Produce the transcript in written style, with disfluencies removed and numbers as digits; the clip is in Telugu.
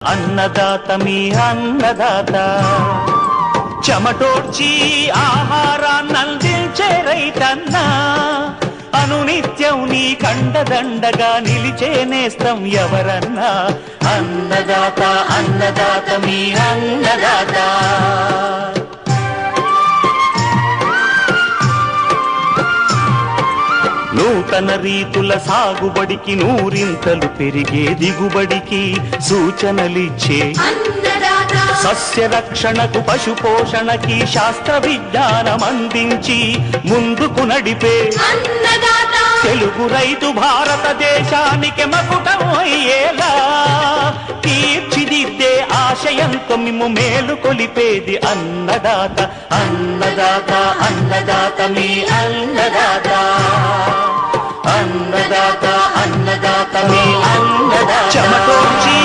అన్నదాత మీ అన్నదాత చెమటోడ్చి ఆహారాన్నందించే రైతన్నా అనునిత్యం నీ కండదండగా నిలిచే నేస్తం ఎవరన్నా అన్నదాత అన్నదాత మీ అన్నదాత నూతన రీతుల సాగుబడికి నూరింతలు పెరిగే దిగుబడికి సూచనలిచ్చే సస్య రక్షణకు పశు పోషణకి శాస్త్ర విజ్ఞానం అందించి ముందుకు నడిపే తెలుగు రైతు భారతదేశానికి మకుటం అయ్యేలా తీర్చిదిద్దే ఆశయంతో మిమ్ము మేలు కొలిపేది అన్నదాత అన్నదాత అన్నదాత మీ అన్నదాత అన్నదాత అన్నదాత మీ అన్నదాత చెమటోర్చి